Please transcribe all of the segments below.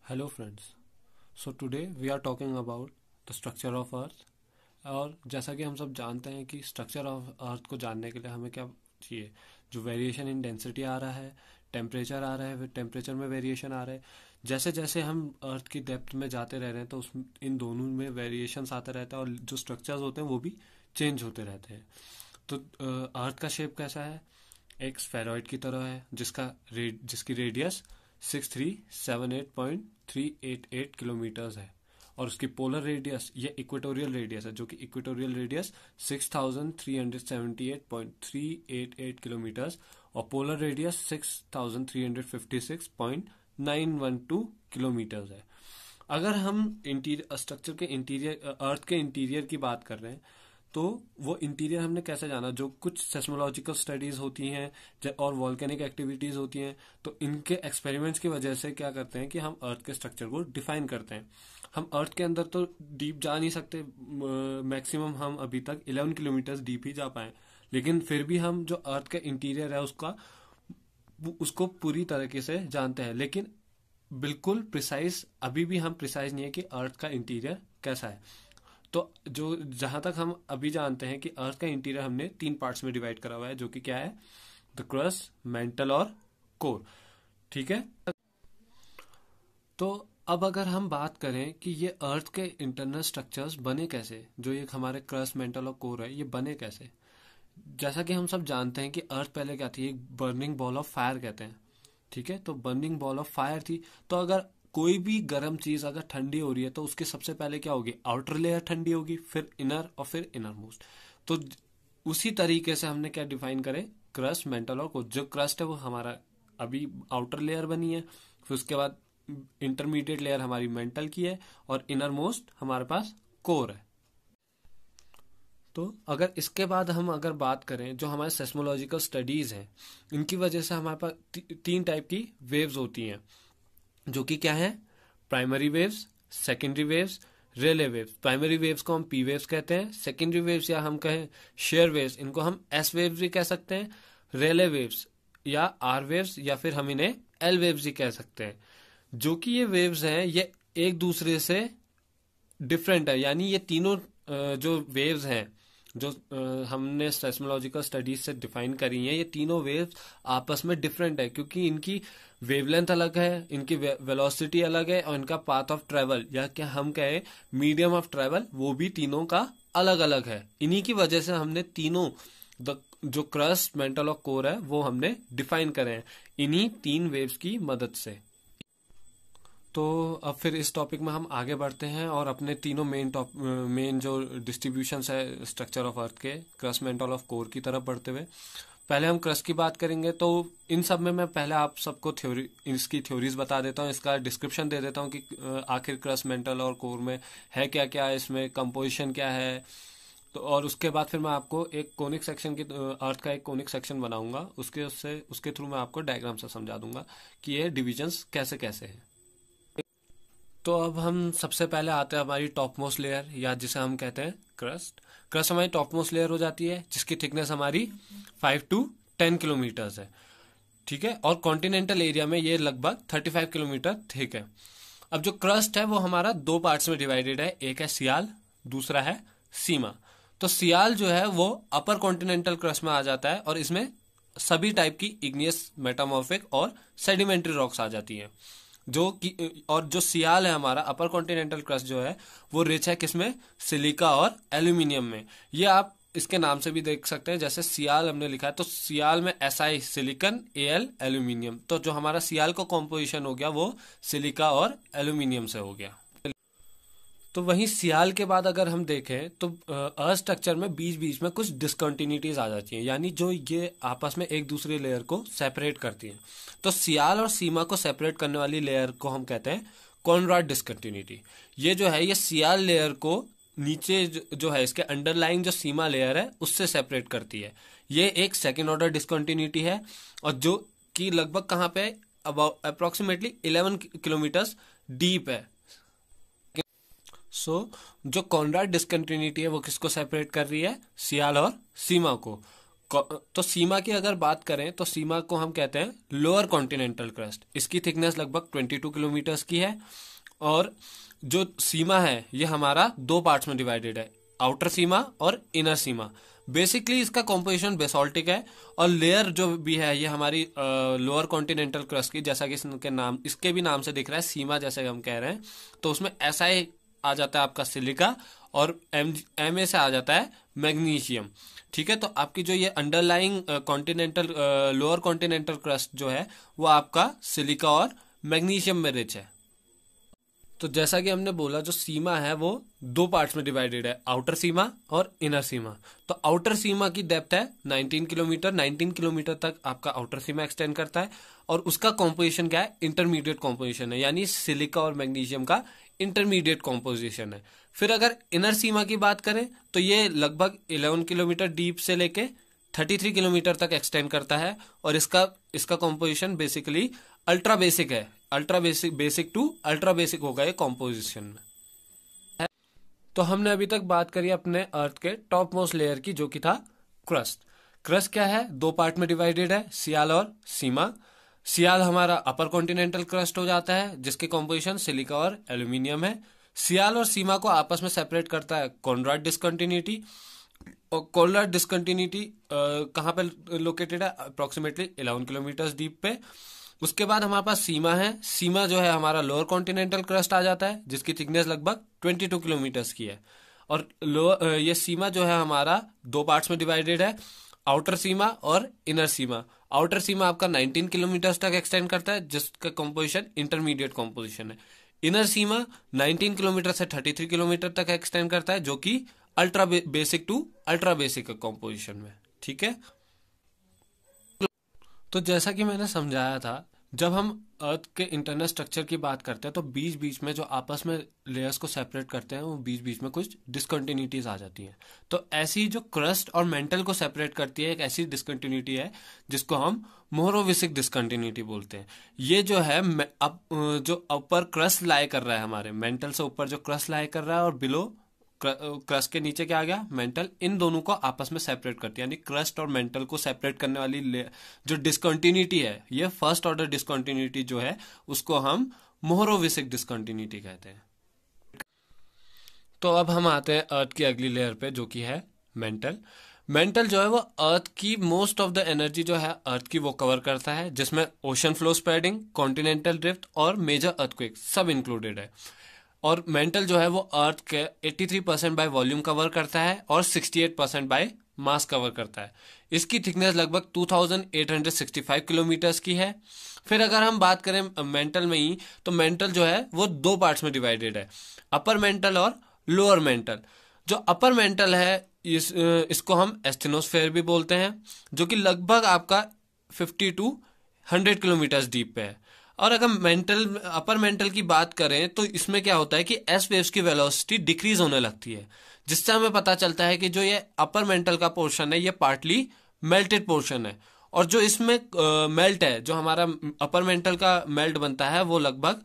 Hello friends. So today we are talking about the structure of Earth. और जैसा कि हम सब जानते हैं कि स्ट्रक्चर ऑफ अर्थ को जानने के लिए हमें क्या चाहिए, जो वेरिएशन इन डेंसिटी आ रहा है, टेम्परेचर आ रहा है, टेम्परेचर में वेरिएशन आ रहा है। जैसे जैसे हम अर्थ की डेप्थ में जाते रह रहे हैं तो उस इन दोनों में वेरिएशंस आते रहता है और जो स्ट्रक्चर्स होते हैं वो भी चेंज होते रहते हैं। तो अर्थ का शेप कैसा है? एक स्फेरॉइड की तरह है जिसकी रेडियस 6378.388 किलोमीटर्स है और उसकी पोलर रेडियस ये इक्वेटोरियल रेडियस है, जो कि इक्वेटोरियल रेडियस 6378.388 किलोमीटर्स और पोलर रेडियस 6356.912 किलोमीटर्स है। अगर हम इंटीरियर स्ट्रक्चर के इंटीरियर अर्थ के इंटीरियर की बात कर रहे हैं तो वो इंटीरियर हमने कैसे जाना, जो कुछ सेस्मोलॉजिकल स्टडीज होती हैं और वॉल्केनिक एक्टिविटीज होती हैं, तो इनके एक्सपेरिमेंट्स की वजह से क्या करते हैं कि हम अर्थ के स्ट्रक्चर को डिफाइन करते हैं। हम अर्थ के अंदर तो डीप जा नहीं सकते, मैक्सिमम हम अभी तक 11 किलोमीटर डीप ही जा पाए, लेकिन फिर भी हम जो अर्थ का इंटीरियर है उसको पूरी तरीके से जानते हैं। लेकिन बिल्कुल प्रिसाइज अभी भी हम प्रिसाइज नहीं है कि अर्थ का इंटीरियर कैसा है। तो जो जहां तक हम अभी जानते हैं कि अर्थ का इंटीरियर हमने 3 पार्ट्स में डिवाइड करा हुआ है, जो कि क्या है? द क्रस्ट, मेंटल और कोर। ठीक है। तो अब अगर हम बात करें कि ये अर्थ के इंटरनल स्ट्रक्चर्स बने कैसे, जो ये हमारे क्रस्ट, मेंटल और कोर है, ये बने कैसे? जैसा कि हम सब जानते हैं कि अर्थ पहले क्या थी? एक बर्निंग बॉल ऑफ फायर कहते हैं। ठीक है। तो बर्निंग बॉल ऑफ फायर थी। तो अगर कोई भी गर्म चीज अगर ठंडी हो रही है तो उसके सबसे पहले क्या होगी? आउटर लेयर ठंडी होगी, फिर इनर और फिर इनर मोस्ट। तो उसी तरीके से हमने क्या डिफाइन करे? क्रस्ट, मेंटल और कोर। जो क्रस्ट है वो हमारा अभी आउटर लेयर बनी है, फिर उसके बाद इंटरमीडिएट लेयर हमारी मेंटल की है और इनर मोस्ट हमारे पास कोर है। तो अगर इसके बाद हम अगर बात करें जो हमारे सेस्मोलॉजिकल स्टडीज हैं, इनकी वजह से हमारे पास 3 टाइप की वेव्स होती हैं, जो कि क्या है? प्राइमरी वेव्स, सेकेंडरी वेव्स, रेले वेव्स। प्राइमरी वेव्स को हम पी वेव्स कहते हैं, सेकेंडरी वेव्स या हम कहें शेयर वेव्स, इनको हम एस वेव्स भी कह सकते हैं, रेले वेव्स या आर वेव्स या फिर हम इन्हें एल वेव्स ही कह सकते हैं। जो कि ये वेव्स हैं ये एक दूसरे से डिफरेंट है, यानी ये तीनों जो वेव्स हैं जो हमने सेस्मोलॉजिकल स्टडीज से डिफाइन करी हैं, ये तीनों वेव्स आपस में डिफरेंट है, क्योंकि इनकी वेवलेंथ अलग है, इनकी वेलोसिटी अलग है और इनका पाथ ऑफ ट्रेवल या क्या हम कहें मीडियम ऑफ ट्रेवल, वो भी तीनों का अलग अलग है। इन्हीं की वजह से हमने तीनों जो क्रस्ट, मेंटल और कोर है वो हमने डिफाइन करे हैं इन्हीं 3 वेव्स की मदद से। तो अब फिर इस टॉपिक में हम आगे बढ़ते हैं और अपने तीनों मेन जो डिस्ट्रीब्यूशन है स्ट्रक्चर ऑफ अर्थ के, क्रस्ट, मेंटल ऑफ कोर की तरफ बढ़ते हुए पहले हम क्रस्ट की बात करेंगे। तो इन सब में मैं पहले आप सबको इसकी थ्योरीज बता देता हूँ, इसका डिस्क्रिप्शन दे देता हूँ कि आखिर क्रस्ट, मेंटल और कोर में है क्या क्या, इसमें कंपोजिशन क्या है। तो और उसके बाद फिर मैं आपको एक कोनिक सेक्शन की अर्थ का एक कोनिक सेक्शन बनाऊंगा, उसके थ्रू मैं आपको डायग्राम से समझा दूंगा कि ये डिविजन्स कैसे कैसे हैं। तो अब हम सबसे पहले आते हैं हमारी टॉप मोस्ट लेयर, या जिसे हम कहते हैं क्रस्ट। क्रस्ट हमारी टॉप मोस्ट लेयर हो जाती है, जिसकी थिकनेस हमारी 5 to 10 किलोमीटर्स है। ठीक है। और कॉन्टिनेंटल एरिया में ये लगभग 35 किलोमीटर थिक है। अब जो क्रस्ट है वो हमारा 2 पार्ट्स में डिवाइडेड है, एक है सियाल, दूसरा है सीमा। तो सियाल जो है वो अपर कॉन्टिनेंटल क्रस्ट में आ जाता है और इसमें सभी टाइप की इग्नियस, मेटामॉर्फिक और सेडिमेंट्री रॉक्स आ जाती हैं। जो सियाल है हमारा अपर कॉन्टिनेंटल क्रस्ट जो है वो रिच है किसमें? सिलिका और एल्यूमिनियम में। ये आप इसके नाम से भी देख सकते हैं, जैसे सियाल हमने लिखा है तो सियाल में Si सिलिकन, Al एल्यूमिनियम। तो जो हमारा सियाल का कॉम्पोजिशन हो गया वो सिलिका और एल्यूमिनियम से हो गया। तो वहीं सियाल के बाद अगर हम देखें तो अर्थ स्ट्रक्चर में बीच बीच में कुछ डिसकंटिन्यूटीज आ जाती हैं, यानी जो ये आपस में एक दूसरे लेयर को सेपरेट करती हैं। तो सियाल और सीमा को सेपरेट करने वाली लेयर को हम कहते हैं कॉनराड डिसकंटिन्यूटी। ये जो है ये सियाल लेयर को नीचे जो है इसके अंडरलाइंग जो सीमा लेयर है उससे सेपरेट करती है। ये एक सेकेंड ऑर्डर डिसकंटिन्यूटी है और जो कि लगभग कहाँ पे? अबाउट अप्रोक्सीमेटली 11 किलोमीटर डीप है। जो कॉनराड डिसकंटिन्यूटी है वो किसको सेपरेट कर रही है? सियाल और सीमा को। तो सीमा की अगर बात करें तो सीमा को हम कहते हैं लोअर कॉन्टिनेंटल क्रस्ट। इसकी थिकनेस लगभग 22 किलोमीटर्स की है। और जो सीमा है ये हमारा दो पार्ट्स में डिवाइडेड है, आउटर सीमा और इनर सीमा। बेसिकली इसका कॉम्पोजिशन बेसोल्टिक है, और लेयर जो भी है ये हमारी लोअर कॉन्टिनेंटल क्रस्ट की, जैसा कि इसके भी नाम से दिख रहा है सीमा जैसे हम कह रहे हैं, तो उसमें SI आ जाता है आपका सिलिका, और MA से आ जाता है मैग्नीशियम। ठीक है, तो आपकी जो ये underlying continental lower continental crust जो है वो आपका सिलिका और मैग्नीशियम में रिच है। तो जैसा कि हमने बोला, जो सीमा है वो दो पार्ट्स में डिवाइडेड है, आउटर सीमा और इनर सीमा। तो आउटर सीमा की डेप्थ है 19 किलोमीटर। 19 किलोमीटर तक आपका आउटर सीमा एक्सटेंड करता है, और उसका कॉम्पोजिशन क्या है, इंटरमीडिएट कॉम्पोजिशन है, यानी सिलिका और मैग्नीशियम का इंटरमीडिएट कॉम्पोजिशन है। फिर अगर इनर सीमा की बात करें तो ये लगभग 11 किलोमीटर डीप से लेके 33 किलोमीटर तक एक्सटेंड करता है, और इसका इसका कॉम्पोजिशन बेसिकली अल्ट्रा बेसिक है। Ultra basic to ultra basic होगा ये कॉम्पोजिशन में। तो हमने अभी तक बात करी अपने अर्थ के टॉप मोस्ट लेयर की, जो कि था क्रस्ट। क्रस्ट क्या है, दो पार्ट में डिवाइडेड है, सियाल और सीमा। सियाल हमारा अपर कॉन्टिनेंटल क्रस्ट हो जाता है, जिसके कॉम्पोजिशन सिलिका और एल्यूमिनियम है। सियाल और सीमा को आपस में सेपरेट करता है कॉनराड डिसकंटिन्यूटी। और कॉनराड डिसकंटिन्यूटी कहाँ पे लोकेटेड है, अप्रोक्सीमेटली 11 किलोमीटर डीप पे। उसके बाद हमारे पास सीमा है। सीमा जो है हमारा लोअर कॉन्टिनेंटल क्रस्ट आ जाता है, जिसकी थिकनेस लगभग 22 किलोमीटर्स की है। और ये सीमा जो है हमारा दो पार्ट्स में डिवाइडेड है, आउटर सीमा और इनर सीमा। आउटर सीमा आपका 19 किलोमीटर्स तक एक्सटेंड करता है, जिसका कॉम्पोजिशन इंटरमीडिएट कॉम्पोजिशन है। इनर सीमा 19 किलोमीटर से 33 किलोमीटर तक एक्सटेंड करता है, जो कि ultra basic to ultra basic composition में। ठीक है, तो जैसा कि मैंने समझाया था, जब हम अर्थ के इंटरनल स्ट्रक्चर की बात करते हैं तो बीच बीच में जो आपस में लेयर्स को सेपरेट करते हैं, वो बीच बीच में कुछ डिसकंटिन्यूटीज आ जाती हैं। तो ऐसी जो क्रस्ट और मेंटल को सेपरेट करती है, एक ऐसी डिसकंटिन्यूटी है जिसको हम मोरोविसिक डिसकंटिन्यूटी बोलते हैं। ये जो है जो ऊपर क्रस्ट लाई कर रहा है, हमारे मेंटल से ऊपर जो क्रस्ट लाई कर रहा है, और बिलो क्रस्ट के नीचे क्या आ गया, मेंटल, इन दोनों को आपस में सेपरेट करती है। यानी क्रस्ट और मेंटल को सेपरेट करने वाली जो डिसकंटिन्यूटी है, ये फर्स्ट ऑर्डर डिसकंटिन्यूटी जो है, उसको हम मोरोविसिक डिसकंटिन्यूटी कहते हैं। तो अब हम आते हैं अर्थ की अगली लेयर पे, जो कि है मेंटल। मेंटल जो है वो अर्थ की मोस्ट ऑफ द एनर्जी जो है अर्थ की वो कवर करता है, जिसमें ocean flow spreading, continental drift और मेजर अर्थक्वेक सब इंक्लूडेड है। और मेंटल जो है वो अर्थ के 83% बाय वॉल्यूम कवर करता है और 68% बाय मास कवर करता है। इसकी थिकनेस लगभग 2865 किलोमीटर्स की है। फिर अगर हम बात करें मेंटल में ही, तो मेंटल जो है वो दो पार्ट्स में डिवाइडेड है, अपर मेंटल और लोअर मेंटल। जो अपर मेंटल है इसको हम एस्थेनोस्फेयर भी बोलते हैं, जो कि लगभग आपका 50 to 100 किलोमीटर डीप पे है। और अगर अपर मेंटल की बात करें तो इसमें क्या होता है कि एस वेव्स की वेलोसिटी डिक्रीज होने लगती है, जिससे हमें पता चलता है कि जो ये अपर मेंटल का पोर्शन है ये पार्टली मेल्टेड पोर्शन है। और जो इसमें मेल्ट है, जो हमारा अपर मेंटल का मेल्ट बनता है, वो लगभग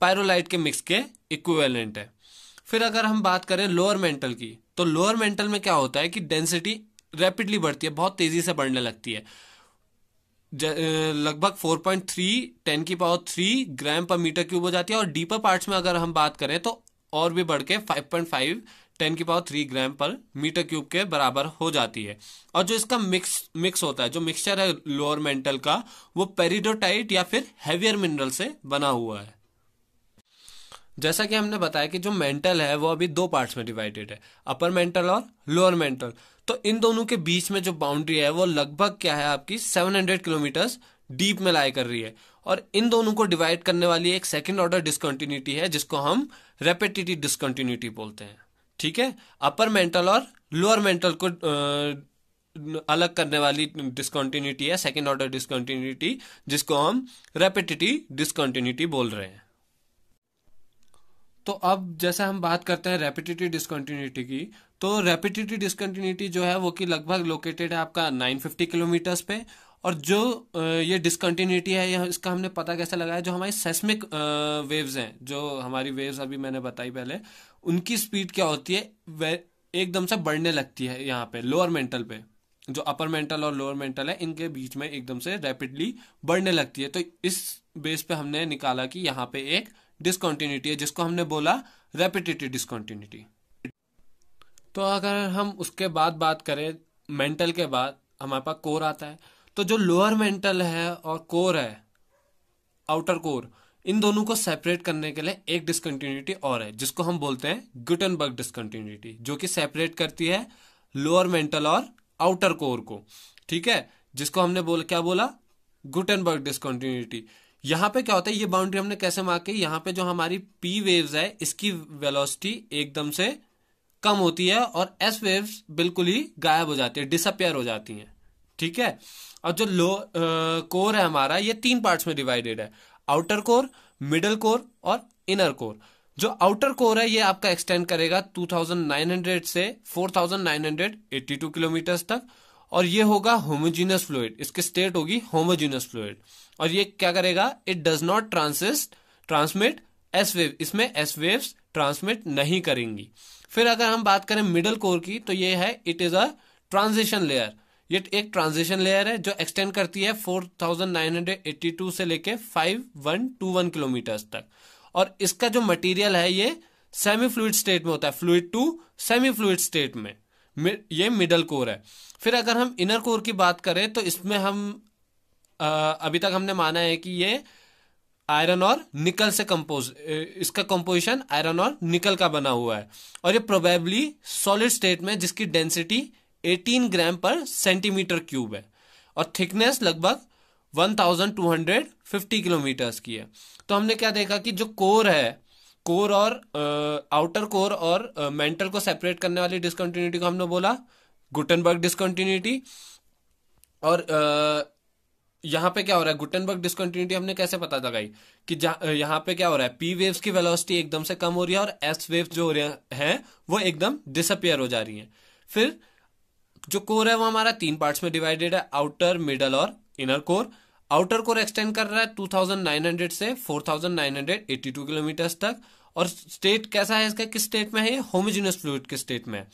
पायरोलाइट के मिक्स के इक्विवेलेंट है। फिर अगर हम बात करें लोअर मेंटल की, तो लोअर मेंटल में क्या होता है कि डेंसिटी रैपिडली बढ़ती है, बहुत तेजी से बढ़ने लगती है, लगभग 4.3 10³ ग्राम पर मीटर क्यूब हो जाती है। और डीपर पार्ट्स में अगर हम बात करें तो और भी बढ़ के 5.5 10³ ग्राम पर मीटर क्यूब के बराबर हो जाती है। और जो इसका मिक्स होता है, जो मिक्सचर है लोअर मेंटल का, वो पेरिडोटाइट या फिर हैवियर मिनरल से बना हुआ है। जैसा कि हमने बताया कि जो मेंटल है वो अभी दो पार्ट्स में डिवाइडेड है, अपर मेंटल और लोअर मेंटल। तो इन दोनों के बीच में जो बाउंड्री है वो लगभग क्या है आपकी 700 किलोमीटर डीप में लाई कर रही है। और इन दोनों को डिवाइड करने वाली एक सेकंड ऑर्डर डिसकंटिन्यूटी है, जिसको हम रेपिटेटिव डिसकंटिन्यूटी बोलते हैं। ठीक है, अपर मेंटल और लोअर मेंटल को अलग करने वाली डिसकंटिन्यूटी है सेकंड ऑर्डर डिसकंटिन्यूटी, जिसको हम रेपिटेटिव डिसकंटिन्यूटी बोल रहे हैं। तो अब जैसे हम बात करते हैं रेपिटेटिव डिसकंटिन्यूटी की, तो रेपिटेटिव डिसकंटिन्यूटी जो है वो कि लगभग लोकेटेड है आपका 950 किलोमीटर्स पे। और जो ये डिसकंटिन्यूटी है, इसका हमने पता कैसे लगाया, जो हमारी सेस्मिक वेव्स हैं, जो हमारी वेव्स अभी मैंने बताई पहले, उनकी स्पीड क्या होती है, वे एकदम से बढ़ने लगती है यहाँ पे लोअर मेंटल पे। जो अपर मेंटल और लोअर मेंटल है इनके बीच में एकदम से रैपिडली बढ़ने लगती है। तो इस बेस पे हमने निकाला कि यहाँ पे एक डिसकंटिन्यूटी है जिसको हमने बोला रेपिटेटिव डिसकंटिन्यूटी। तो अगर हम उसके बाद बात करें मेंटल के बाद हमारे पास कोर आता है। तो जो लोअर मेंटल है और कोर है, आउटर कोर, इन दोनों को सेपरेट करने के लिए एक डिसकंटिन्यूटी और है जिसको हम बोलते हैं गुटेनबर्ग डिसकंटिन्यूटी, जो कि सेपरेट करती है लोअर मेंटल और आउटर कोर को। ठीक है, जिसको हमने क्या बोला, गुटेनबर्ग डिसकंटिन्यूटी। यहां पे क्या होता है, ये बाउंड्री हमने कैसे मार्क की, यहां पे जो हमारी पी वेव्स है इसकी वेलोसिटी एकदम से कम होती है और एस वेव्स बिल्कुल ही गायब हो जाती है, डिसअपियर हो जाती हैं। ठीक है, और जो कोर है हमारा ये 3 पार्ट्स में डिवाइडेड है, आउटर कोर, मिडल कोर और इनर कोर। जो आउटर कोर है ये आपका एक्सटेंड करेगा 2900 से 4982 किलोमीटर तक, और ये होगा होमोजीनियस फ्लूइड, इसकी स्टेट होगी होमोजीनियस फ्लूइड। और ये क्या करेगा, it does not transmit S wave, इसमें एस वेव्स ट्रांसमिट नहीं करेंगी। फिर अगर हम बात करें मिडल कोर की, तो ये है, it is a transition layer. ये एक ट्रांजिशन लेयर है जो एक्सटेंड करती है 4982 से लेके 5121 किलोमीटर तक। और इसका जो मटेरियल है ये सेमी फ्लूइड स्टेट में होता है, fluid to semi fluid state में। ये मिडल कोर है। फिर अगर हम इनर कोर की बात करें तो इसमें हम अभी तक हमने माना है कि ये आयरन और निकल से इसका कंपोजिशन आयरन और निकल का बना हुआ है, और ये प्रोबेबली सॉलिड स्टेट में, जिसकी डेंसिटी 18 ग्राम पर सेंटीमीटर क्यूब है और थिकनेस लगभग 1250 किलोमीटर्स की है। तो हमने क्या देखा कि जो कोर है, कोर और आउटर कोर और मेंटल को सेपरेट करने वाली डिसकंटिन्यूटी को हमने बोला गुटेनबर्ग डिसकंटिन्यूटी। और यहाँ पे क्या हो रहा है, गुटेनबर्ग डिसकंटिन्यूटी हमने कैसे पता लगाई कि यहाँ पे क्या हो रहा है, पी वेव्स की वेलोसिटी एकदम से कम हो रही है और एस वेव्स जो हो रहे हैं वो एकदम डिसअपियर हो जा रही हैं। फिर जो कोर है वो हमारा 3 पार्ट्स में डिवाइडेड है, आउटर, मिडल और inner core. Outer core extend कर रहा है 2900 से 4982 किलोमीटर तक, और स्टेट कैसा है इसका, किस स्टेट में है, ये होमोजेनियस फ्लूइड के स्टेट में है।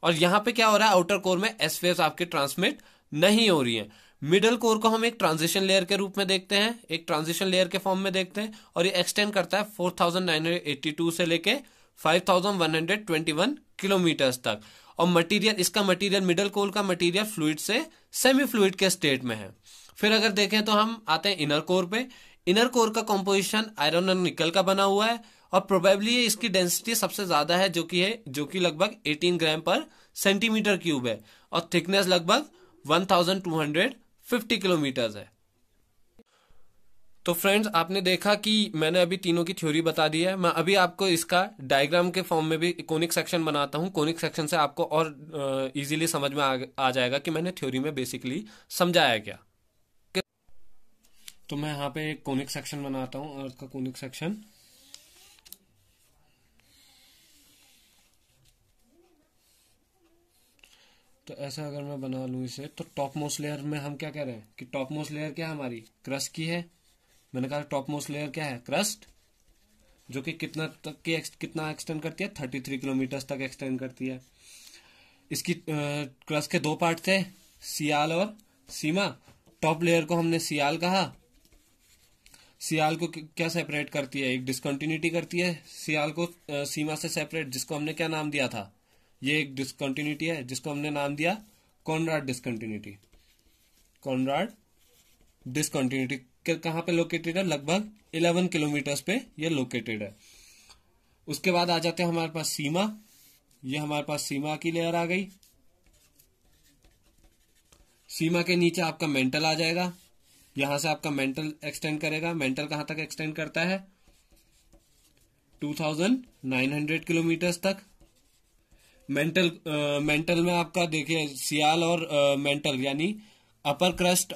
और यहाँ पे क्या हो रहा है, आउटर कोर में एस वेव्स आपके ट्रांसमिट नहीं हो रही हैं। मिडल कोर को हम एक ट्रांजिशन लेयर के रूप में देखते हैं, एक ट्रांजिशन लेयर के फॉर्म में देखते हैं, और ये एक्सटेंड करता है 4982 से लेके 5121 किलोमीटर तक। और मटेरियल, इसका मटेरियल, मिडल कोर का मटेरियल फ्लूइड से सेमी फ्लूइड के स्टेट में है। फिर अगर देखें तो हम आते हैं इनर कोर पे। इनर कोर का कंपोजिशन आयरन और निकल का बना हुआ है, और प्रोबेबली इसकी डेंसिटी सबसे ज्यादा है, जो कि लगभग 18 ग्राम पर सेंटीमीटर क्यूब है, और थिकनेस लगभग 1250 किलोमीटर है। तो फ्रेंड्स, आपने देखा कि मैंने अभी तीनों की थ्योरी बता दी है। मैं अभी आपको इसका डायग्राम के फॉर्म में भी कोनिक सेक्शन बनाता हूं। कोनिक सेक्शन से आपको और इजीली समझ में आ जाएगा कि मैंने थ्योरी में बेसिकली समझाया क्या। तो मैं यहाँ पे एक कोनिक सेक्शन बनाता हूं, और उसका कोनिक सेक्शन तो ऐसा अगर मैं बना लूं इसे, तो टॉप मोस्ट लेयर में हम क्या कह रहे हैं कि टॉप मोस्ट लेयर क्या है, हमारी क्रस्ट की है। मैंने कहा टॉप मोस्ट लेयर क्या है, क्रस्ट, जो कि कितना एक्सटेंड करती है, 33 किलोमीटर तक एक्सटेंड करती है। इसकी क्रस्ट के 2 पार्ट थे, सियाल और सीमा। टॉप लेयर को हमने सियाल कहा। सियाल को क्या सेपरेट करती है, एक डिसकंटिन्यूटी करती है सियाल को सीमा से सेपरेट, जिसको हमने क्या नाम दिया था, ये एक डिसकंटिन्यूटी है जिसको हमने नाम दिया कॉनराड डिसकंटिन्यूटी। कॉनराड डिसकंटिन्यूटी कहां पे लोकेटेड है, लगभग 11 किलोमीटर पे ये लोकेटेड है। उसके बाद आ जाते हैं हमारे पास सीमा। ये हमारे पास सीमा की लेयर आ गई। सीमा के नीचे आपका मेंटल आ जाएगा, यहां से आपका मेंटल एक्सटेंड करेगा। मेंटल कहां तक एक्सटेंड करता है, 2900 किलोमीटर तक। मेंटल में आपका देखिए सियाल और मेंटल, यानी अपर क्रस्ट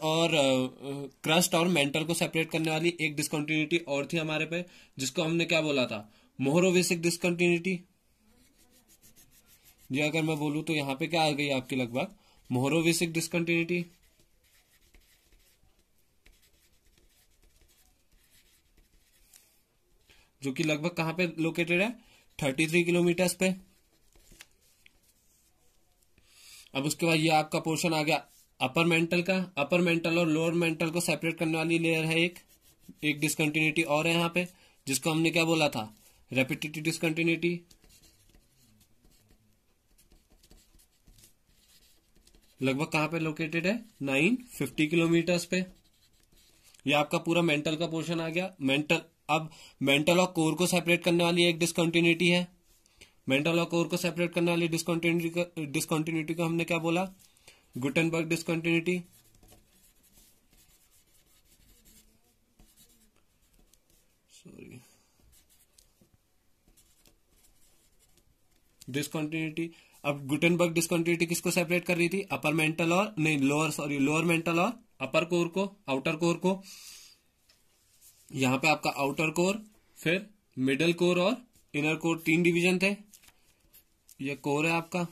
और मेंटल को सेपरेट करने वाली एक डिसकंटिन्यूटी और थी हमारे पे, जिसको हमने क्या बोला था, मोहरोविसिक डिसकंटिन्यूटी। ये अगर मैं बोलूं तो यहां पे क्या आ गई आपकी, लगभग मोहरोविसिक डिसकंटिन्यूटी। जो कि लगभग कहां पे लोकेटेड है, 33 किलोमीटर पे। अब उसके बाद ये आपका पोर्शन आ गया अपर मेंटल का। अपर मेंटल और लोअर मेंटल को सेपरेट करने वाली लेयर है एक डिसकंटिन्यूटी और है यहाँ पे, जिसको हमने क्या बोला था, रेपिटेटिव डिसकंटिन्यूटी। लगभग कहां पे लोकेटेड है, 950 किलोमीटर्स पे। ये आपका पूरा मेंटल का पोर्शन आ गया। अब मेंटल और कोर को सेपरेट करने वाली एक डिसकंटिन्यूटी है। मेंटल और कोर को सेपरेट करने वाली डिसकंटिन्यूटी को हमने क्या बोला, गुटेनबर्ग डिसकंटिन्यूटी। Sorry, discontinuity. अब गुटेनबर्ग डिसकंटिन्यूटी किसको सेपरेट कर रही थी, अपर मेंटल और नहीं लोअर मेंटल और अपर कोर को, आउटर कोर को। यहां पे आपका आउटर कोर, फिर मिडल कोर और इनर कोर, 3 डिवीजन थे। ये कोर है आपका।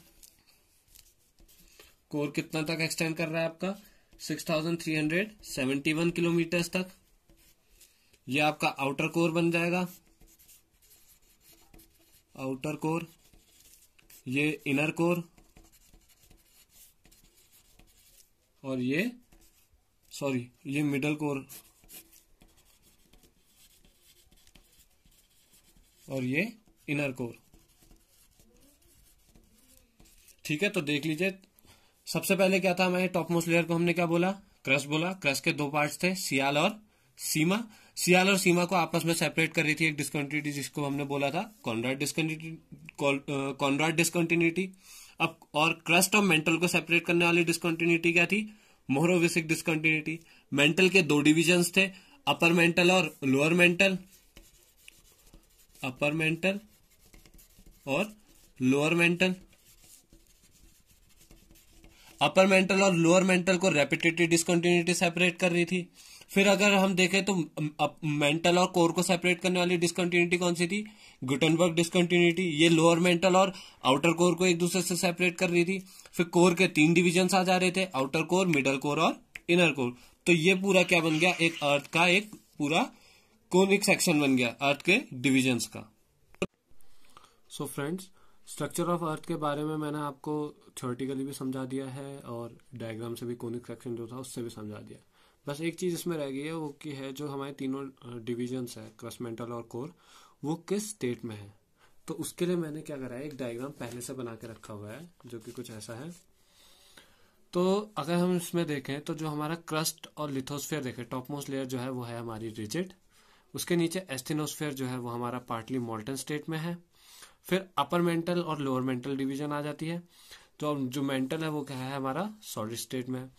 कोर कितना तक एक्सटेंड कर रहा है आपका, 6371 किलोमीटर्स तक। ये आपका आउटर कोर बन जाएगा, आउटर कोर। ये इनर कोर, और ये मिडल कोर, और ये इनर कोर। ठीक है, तो देख लीजिए। सबसे पहले क्या था, हमारे टॉप मोस्ट लेयर को हमने क्या बोला, क्रस्ट बोला। क्रस्ट के 2 पार्ट्स थे, सियाल और सीमा। सियाल और सीमा को आपस में सेपरेट कर रही थी एक डिसकंटिन्यूटी, जिसको हमने बोला था कॉनराड डिसकंटिन्यूटी। अब और क्रस्ट और मेंटल को सेपरेट करने वाली डिसकंटिन्यूटी क्या थी, मोहरोविसिक डिसकंटिन्यूटी। मेंटल के 2 डिविजन्स थे, अपर मेंटल और लोअर मेंटल। अपर मेंटल और लोअर मेंटल। अपर मेंटल और लोअर मेंटल को रेपिटेटिव डिसकंटिन्यूटी सेपरेट कर रही थी। फिर अगर हम देखें तो मेंटल और कोर को सेपरेट करने वाली डिसकंटिन्यूटी कौन सी थी, गुटेनबर्ग डिसकंटिन्यूटी। ये लोअर मेंटल और आउटर कोर को एक दूसरे से सेपरेट कर रही थी। फिर कोर के 3 डिविजन्स आ जा रहे थे, आउटर कोर, मिडल कोर और इनर कोर। तो ये पूरा क्या बन गया, एक अर्थ का एक पूरा कोनिक सेक्शन बन गया अर्थ के डिविजन्स का। So friends, structure of earth के बारे में मैंने आपको थ्योरेटिकली भी समझा दिया है और डायग्राम से भी कोनिक सेक्शन जो था उससे भी समझा दिया। बस एक चीज इसमें रह गई है, वो की है जो हमारे तीनों डिविजन्स है, क्रस्ट, मेंटल और कोर, वो किस स्टेट में है। तो उसके लिए मैंने क्या करा है, एक डायग्राम पहले से बना के रखा हुआ है जो कि कुछ ऐसा है। तो अगर हम इसमें देखें तो जो हमारा क्रस्ट और लिथोस्फीयर देखें, टॉप मोस्ट लेयर जो है वो है हमारी रिजिड। उसके नीचे एस्थिनोस्फीयर जो है वो हमारा पार्टली मोल्टन स्टेट में है। फिर अपर मेंटल और लोअर मेंटल डिवीजन आ जाती है। तो जो मेंटल है वो क्या है, हमारा सॉलिड स्टेट में है।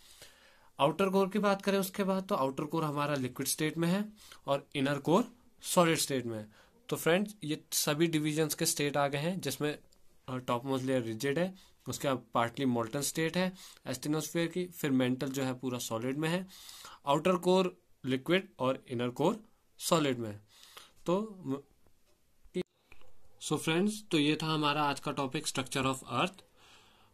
आउटर कोर की बात करें उसके बाद, तो आउटर कोर हमारा लिक्विड स्टेट में है और इनर कोर सॉलिड स्टेट में है। तो फ्रेंड्स, ये सभी डिविजन्स के स्टेट आ गए हैं, जिसमें टॉप मोस्ट लेयर रिजिड है, उसके बाद पार्टली मोल्टन स्टेट है एस्थिनोस्फीयर की। फिर मेंटल जो है पूरा सॉलिड में है, आउटर कोर लिक्विड और इनर कोर सॉलिड में है। तो फ्रेंड्स, तो ये था हमारा आज का टॉपिक, स्ट्रक्चर ऑफ अर्थ।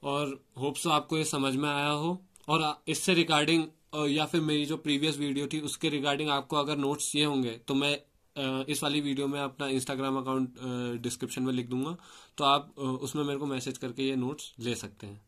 और होप्स आपको ये समझ में आया हो। और इससे रिगार्डिंग या फिर मेरी जो प्रीवियस वीडियो थी उसके रिगार्डिंग आपको अगर नोट्स चाहिए होंगे तो मैं इस वाली वीडियो में अपना इंस्टाग्राम अकाउंट डिस्क्रिप्शन में लिख दूंगा, तो आप उसमें मेरे को मैसेज करके ये नोट्स ले सकते हैं।